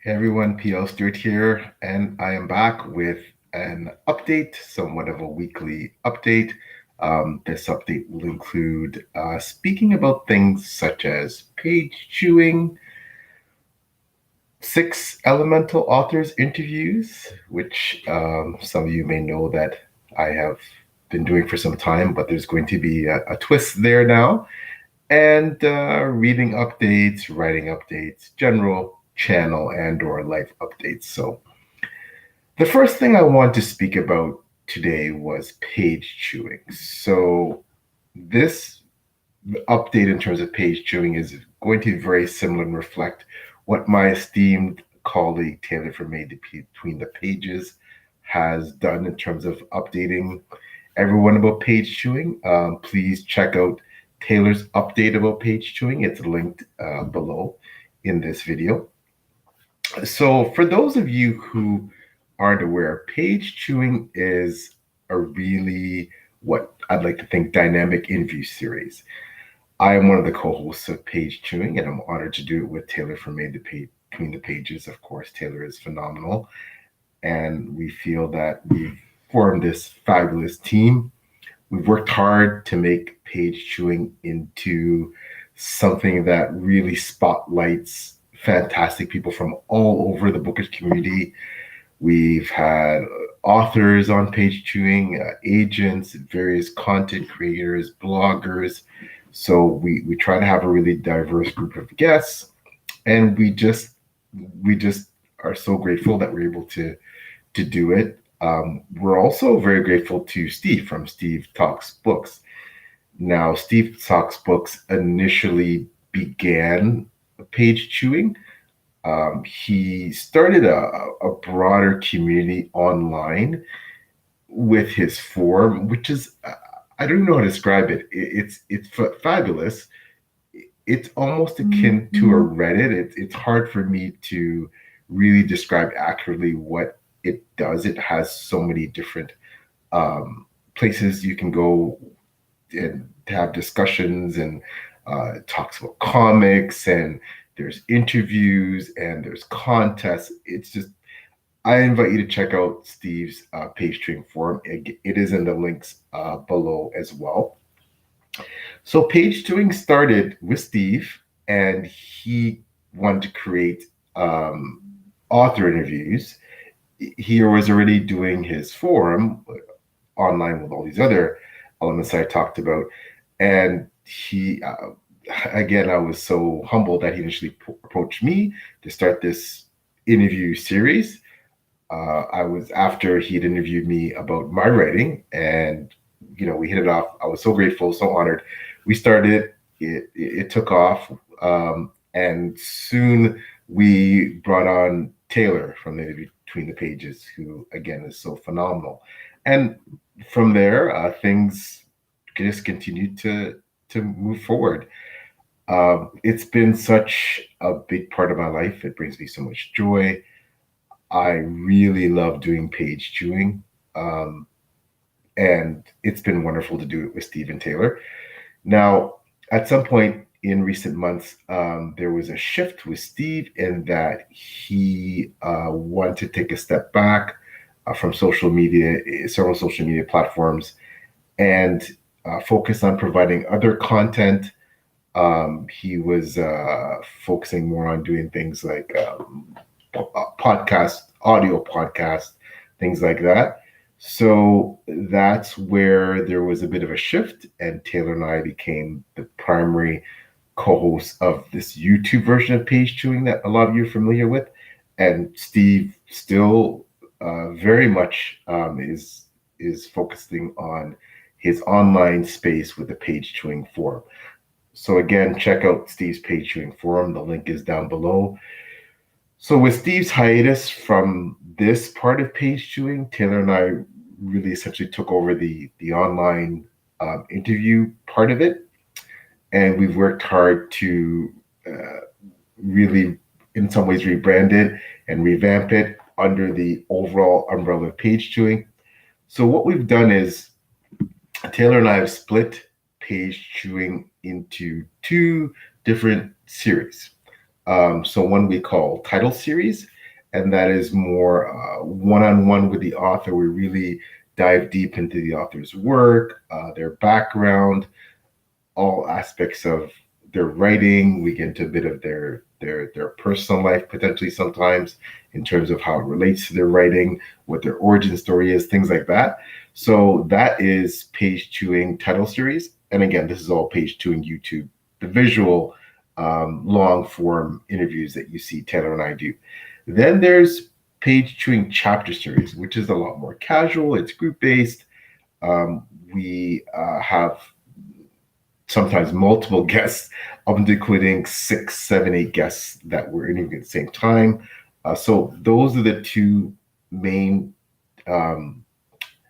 Hey everyone, PL Stewart here, and I am back with an update, somewhat of a weekly update. This update will include speaking about things such as page chewing, six elemental authors interviews, which some of you may know that I have been doing for some time, but there's going to be a twist there now, and reading updates, writing updates, general channel and or life updates. So the first thing I want to speak about today was page chewing. So this update in terms of page chewing is going to be very similar and reflect what my esteemed colleague Taylor from Made Between the Pages has done in terms of updating everyone about page chewing. Please check out Taylor's update about page chewing. It's linked below in this video. So, for those of you who aren't aware, page chewing is a really what I'd like to think dynamic interview series. I am one of the co-hosts of Page Chewing, and I'm honored to do it with Taylor from Between the Pages. Of course, Taylor is phenomenal, and we feel that we've formed this fabulous team. We've worked hard to make Page Chewing into something that really spotlights fantastic people from all over the bookish community. We've had authors on Page Chewing, agents, various content creators, bloggers. So we try to have a really diverse group of guests, and we just are so grateful that we're able to do it. We're also very grateful to Steve from Steve Talks Books. Now, Steve Talks Books initially began page chewing. He started a broader community online with his forum, which is I don't know how to describe it. It's fabulous. It's almost akin to a Reddit. It's hard for me to really describe accurately what it does. It has so many different places you can go and have discussions, and it talks about comics, and there's interviews, and there's contests. It's just I invite you to check out Steve's page chewing forum. It is in the links below as well. So page chewing started with Steve, and he wanted to create author interviews. He was already doing his forum online with all these other elements I talked about, and he again, I was so humbled that he initially approached me to start this interview series. I was after he'd interviewed me about my writing, and we hit it off. I was so grateful, so honored. We started it took off, and soon we brought on Taylor from Between the Pages, who again is so phenomenal. And from there, things just continued to move forward. It's been such a big part of my life. It brings me so much joy. I really love doing page chewing. And it's been wonderful to do it with Steve and Taylor. Now, at some point in recent months, there was a shift with Steve in that he wanted to take a step back from social media, several social media platforms, and focus on providing other content. He was focusing more on doing things like podcast, audio podcast, things like that. So that's where there was a bit of a shift, and Taylor and I became the primary co-hosts of this YouTube version of Page Chewing that a lot of you are familiar with. And Steve still very much is focusing on his online space with the Page Chewing forum. So again, check out Steve's Page Chewing forum. The link is down below. So with Steve's hiatus from this part of page chewing, Taylor and I really essentially took over the online interview part of it, and we've worked hard to really, in some ways, rebrand it and revamp it under the overall umbrella of page chewing. So what we've done is Taylor and I have split page chewing into two different series. So one we call title series, and that is more one-on-one with the author. We really dive deep into the author's work, their background, all aspects of their writing. We get into a bit of their personal life potentially sometimes in terms of how it relates to their writing, what their origin story is, things like that. So that is Page Chewing title series. And again, this is all Page Chewing YouTube, the visual long form interviews that you see Taylor and I do. Then there's Page Chewing chapter series, which is a lot more casual. It's group based. We have sometimes multiple guests, up to including 6, 7, 8 guests that we're interviewing at the same time. So those are the two main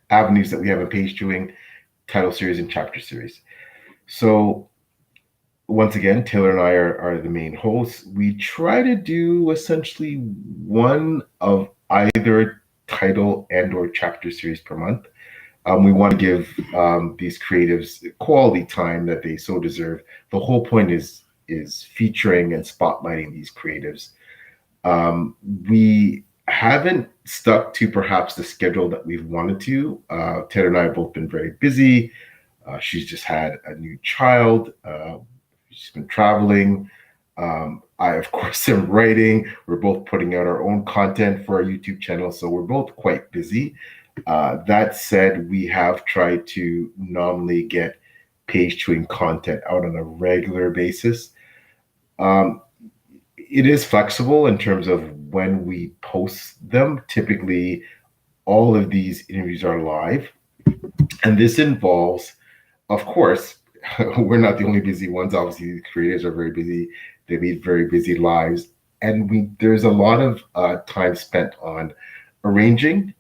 avenues that we have in Page Chewing, title series and chapter series. So once again, Taylor and I are the main hosts. We try to do essentially one of either title and or chapter series per month. We want to give these creatives quality time that they so deserve. The whole point is featuring and spotlighting these creatives. We haven't stuck to perhaps the schedule that we've wanted to. Taylor and I have both been very busy. She's just had a new child. She's been traveling. I, of course, am writing. We're both putting out our own content for our YouTube channel, so we're both quite busy. That said, we have tried to nominally get Page Chewing content out on a regular basis. It is flexible in terms of when we post them. Typically, all of these interviews are live, and this involves, of course, we're not the only busy ones. Obviously, the creators are very busy. They lead very busy lives, and there's a lot of time spent on arranging.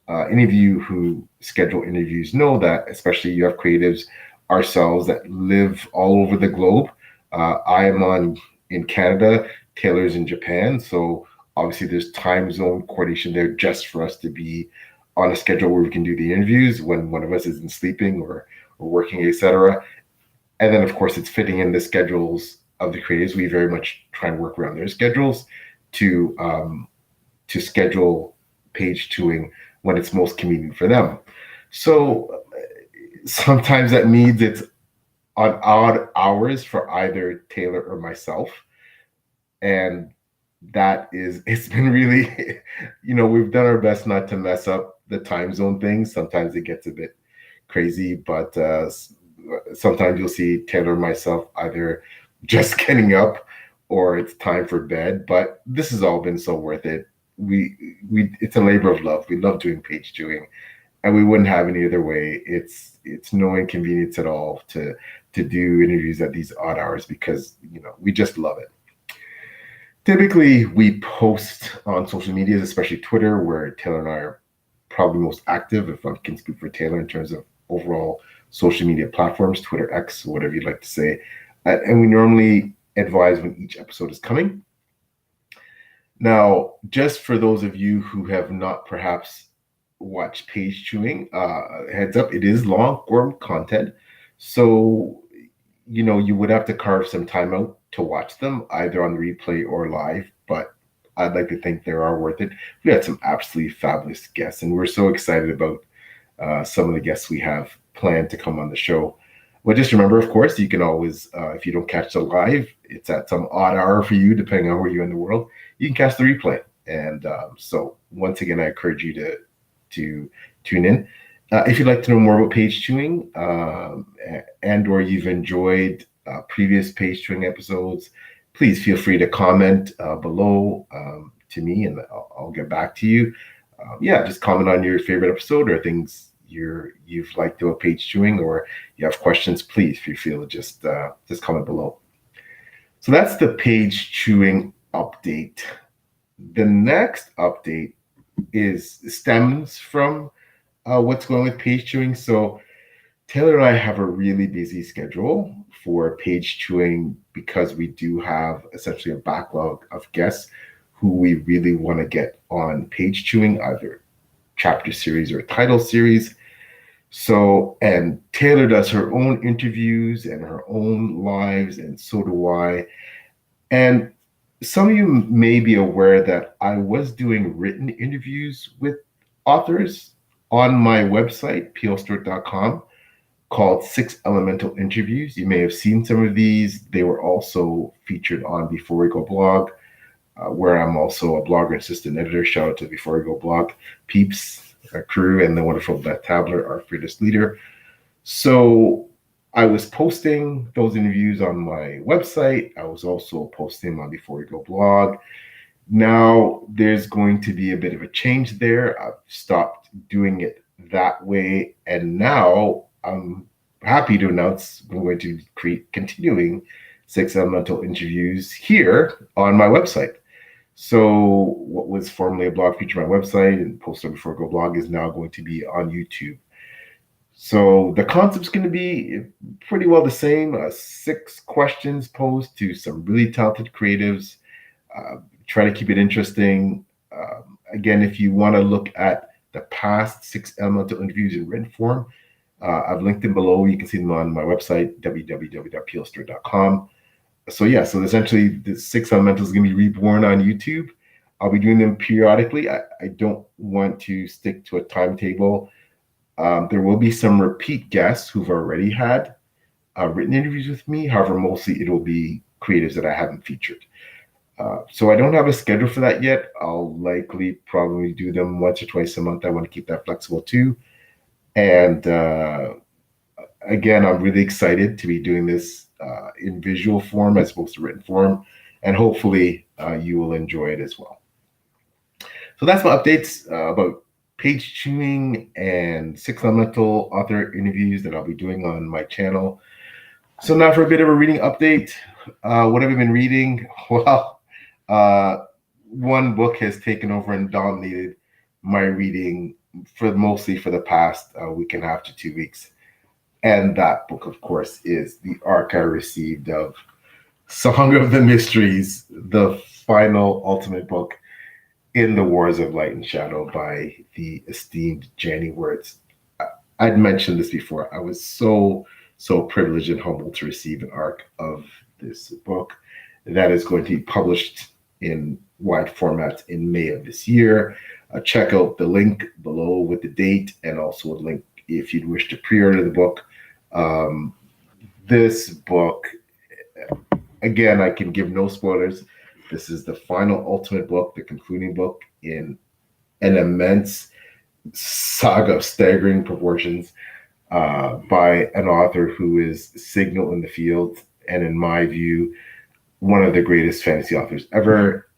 Any of you who schedule interviews know that, especially you have creatives ourselves that live all over the globe. I am in Canada, Taylor's in Japan, so obviously there's time zone coordination there just for us to be on a schedule where we can do the interviews when one of us isn't sleeping or working, etc. And then, of course, it's fitting in the schedules of the creatives. We very much try and work around their schedules to schedule Page Chewing when it's most convenient for them. So sometimes that means it's on odd hours for either Taylor or myself. And it's been really, we've done our best not to mess up the time zone things. Sometimes it gets a bit crazy, but sometimes you'll see Taylor and myself either just getting up or it's time for bed. But this has all been so worth it. It's a labor of love. We love doing Page Chewing, and we wouldn't have any other way. It's no inconvenience at all to do interviews at these odd hours because we just love it. Typically, we post on social medias, especially Twitter, where Taylor and I are probably most active, if I can speak for Taylor in terms of overall social media platforms, Twitter, X, whatever you'd like to say. And we normally advise when each episode is coming. Now, just for those of you who have not perhaps watched Page Chewing, heads up, it is long form content. So, you would have to carve some time out to watch them, either on replay or live, but I'd like to think they are worth it. We had some absolutely fabulous guests, and we're so excited about some of the guests we have planned to come on the show. Well, just remember, of course, you can always, if you don't catch the live, it's at some odd hour for you, depending on where you're in the world, you can catch the replay. And so once again, I encourage you to tune in. If you'd like to know more about Page Chewing and or you've enjoyed previous Page Chewing episodes, please feel free to comment below to me, and I'll get back to you. Just comment on your favorite episode or things you've liked about Page Chewing, or you have questions, please feel to just comment below. So that's the Page Chewing update. The next update stems from what's going on with Page Chewing. So Taylor and I have a really busy schedule for Page Chewing because we do have essentially a backlog of guests who we really want to get on Page Chewing, either chapter series or title series. So, and Taylor does her own interviews and her own lives, and so do I. And some of you may be aware that I was doing written interviews with authors on my website, plstewart.com, called Six Elemental Interviews. You may have seen some of these. They were also featured on Before We Go blog, where I'm also a blogger and assistant editor. Shout out to Before We Go blog peeps, crew, and the wonderful Beth Tabler, our fearless leader. So I was posting those interviews on my website. I was also posting on Before We Go blog. Now there's going to be a bit of a change there. I've stopped doing it that way, and now I'm happy to announce I'm going to create continuing Six Elemental interviews here on my website. So what was formerly a blog feature on my website and posted on Before Go blog is now going to be on YouTube. So the concept's going to be pretty well the same. 6 questions posed to some really talented creatives. Try to keep it interesting. Again, if you want to look at the past 6 elemental interviews in written form, I've linked them below. You can see them on my website, www.plstewart.com. So yeah, so essentially the 6 elementals are going to be reborn on YouTube. I'll be doing them periodically. I don't want to stick to a timetable. There will be some repeat guests who've already had written interviews with me. However, mostly it will be creatives that I haven't featured. So I don't have a schedule for that yet. I'll likely probably do them once or twice a month. I want to keep that flexible too. And again, I'm really excited to be doing this in visual form as opposed to written form. And hopefully you will enjoy it as well. So that's my updates about page tuning and 6 elemental author interviews that I'll be doing on my channel. So now for a bit of a reading update. What have I been reading? Well, one book has taken over and dominated my reading mostly for the past week and a half to 2 weeks. And that book, of course, is the arc I received of Song of the Mysteries, the final ultimate book in the Wars of Light and Shadow by the esteemed Janny Wurts. I'd mentioned this before. I was so privileged and humbled to receive an arc of this book that is going to be published in wide formats in May of this year. Check out the link below with the date and also a link if you'd wish to pre-order the book. This book, again, I can give no spoilers. This is the final ultimate book, the concluding book in an immense saga of staggering proportions by an author who is signal in the field and, in my view, one of the greatest fantasy authors ever.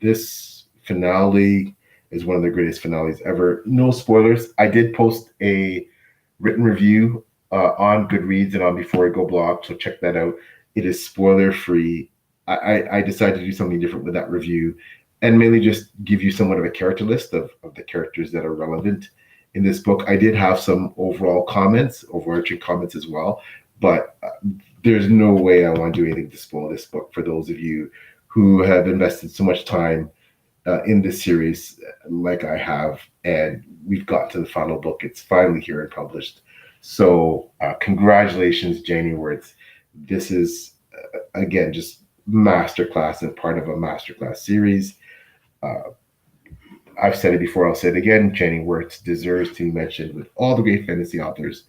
This finale is one of the greatest finales ever. No spoilers. I did post a written review on Goodreads and on Before I Go blog, so check that out. It is spoiler free. I decided to do something different with that review and mainly just give you somewhat of a character list of the characters that are relevant in this book. I did have some overarching comments as well, but there's no way I want to do anything to spoil this book for those of you who have invested so much time in this series like I have, and we've got to the final book. It's finally here and published. So congratulations, Janny Wurts. This is, again, just masterclass and part of a masterclass series. I've said it before, I'll say it again. Janny Wurts deserves to be mentioned with all the great fantasy authors,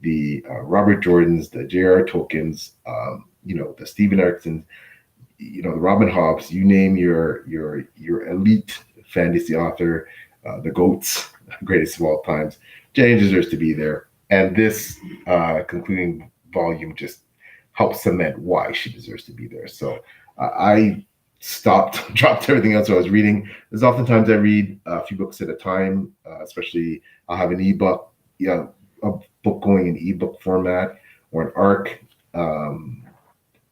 the Robert Jordans, the J.R.R. Tolkiens, the Stephen Erickson, the Robin Hobbs. You name your elite fantasy author, the GOATs, greatest of all times. Janny deserves to be there, and this concluding volume just helps cement why she deserves to be there. So I dropped everything else I was reading. There's oftentimes I read a few books at a time, especially I'll have an ebook, a book going in ebook format or an ARC,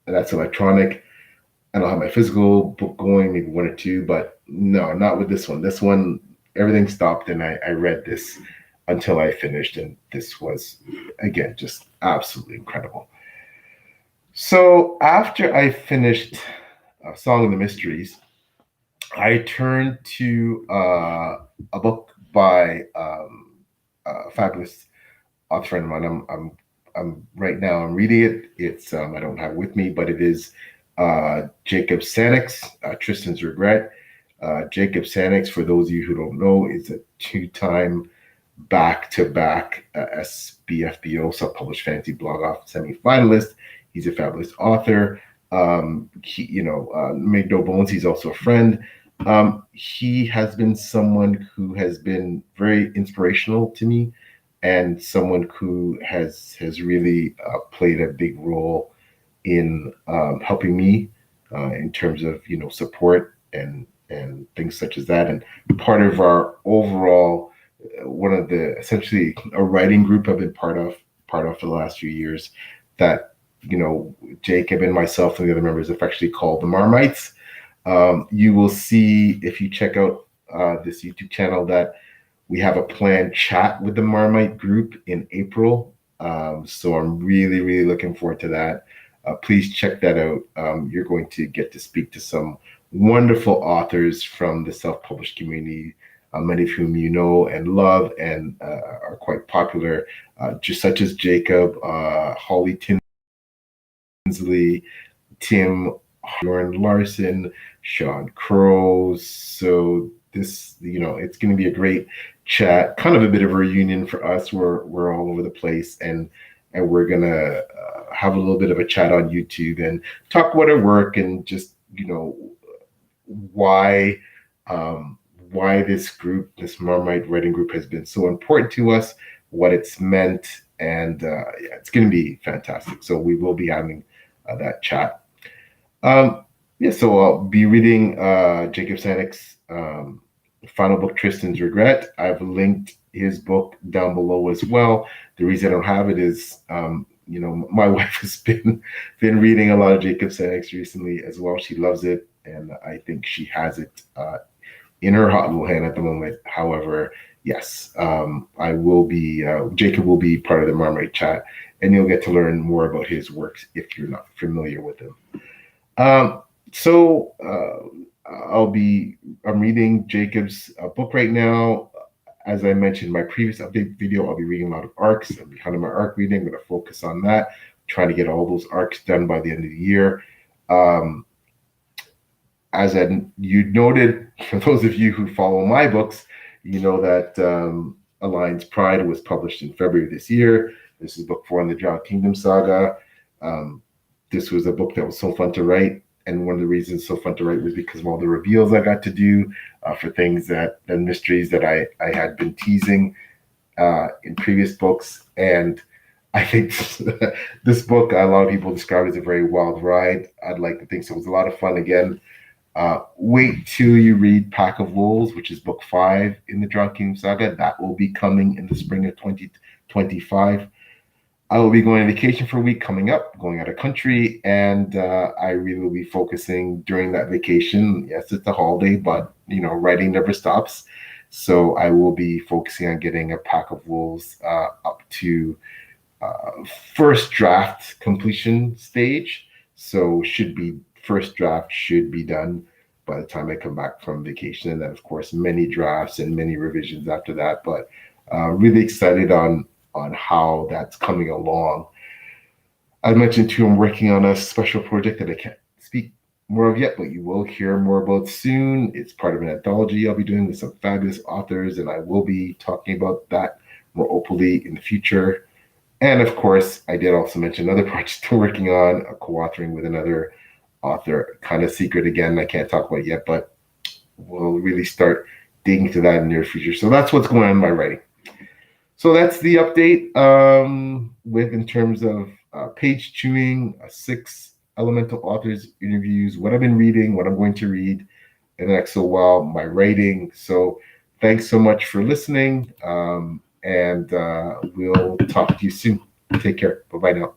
that's electronic, and I'll have my physical book going, maybe 1 or 2, but no, not with this one. This one, everything stopped and I read this until I finished, and this was, again, just absolutely incredible. So after I finished Song of the Mysteries, I turned to a book by a fabulous author friend of mine. I'm right now I'm reading it. It's I don't have it with me, but it is Jacob Sannox, Tristan's Regret. Jacob Sannox, for those of you who don't know, is a two-time back-to-back SBFBO, self-published fantasy blog off semi-finalist. He's a fabulous author. Make no bones, he's also a friend. He has been someone who has been very inspirational to me, and someone who has really played a big role in helping me in terms of support and things such as that. And part of our overall one of the essentially a writing group I've been part of for the last few years that Jacob and myself and the other members have actually called the Marmites. You will see if you check out this YouTube channel that we have a planned chat with the Marmite group in April. So I'm really, really looking forward to that. Please check that out. You're going to get to speak to some wonderful authors from the self-published community, many of whom you know and love and are quite popular, just such as Jacob, Holly Tinsley, Tim, Bjorn Larson, Sean Crow. So this, it's going to be a great chat, kind of a bit of a reunion for us. We're all over the place, and we're gonna have a little bit of a chat on YouTube and talk about our work and just why this group, this Marmite writing group, has been so important to us, what it's meant, and it's going to be fantastic. So we will be having that chat. So I'll be reading Jacob Sannox's final book, Tristan's Regret. I've linked his book down below as well. The reason I don't have it is, my wife has been reading a lot of Jacob Sannox recently as well. She loves it, and I think she has it in her hot little hand at the moment. However, yes, I will be. Jacob will be part of the Marmite chat, and you'll get to learn more about his works if you're not familiar with him. I'm reading Jacob's book right now. As I mentioned in my previous update video, I'll be reading a lot of arcs. I'm behind my arc reading. I'm going to focus on that, trying to get all those arcs done by the end of the year. As you noted, for those of you who follow my books, you know that Alliance Pride was published in February this year. This is book 4 in the Drowned Kingdom saga. This was a book that was so fun to write. And one of the reasons so fun to write was because of all the reveals I got to do for things the mysteries that I had been teasing in previous books. And I think this book, a lot of people describe it as a very wild ride. I'd like to think so. It was a lot of fun. Again, wait till you read Pack of Wolves, which is book 5 in the Drowned Kingdom saga. That will be coming in the spring of 2025. I will be going on vacation for a week coming up, going out of country, and I really will be focusing during that vacation. Yes, it's a holiday, but writing never stops. So I will be focusing on getting a Pack of Wolves up to first draft completion stage. So first draft should be done by the time I come back from vacation, and then of course many drafts and many revisions after that. But really excited on how that's coming along. I mentioned too, I'm working on a special project that I can't speak more of yet, but you will hear more about soon. It's part of an anthology I'll be doing with some fabulous authors, and I will be talking about that more openly in the future. And of course, I did also mention another project I'm working on, co-authoring with another author, kind of secret again, I can't talk about yet, but we'll really start digging into that in the near future. So that's what's going on in my writing. So that's the update in terms of page chewing, 6 elemental authors interviews, what I've been reading, what I'm going to read in the next little while, my writing. So thanks so much for listening, and we'll talk to you soon. Take care. Bye-bye now.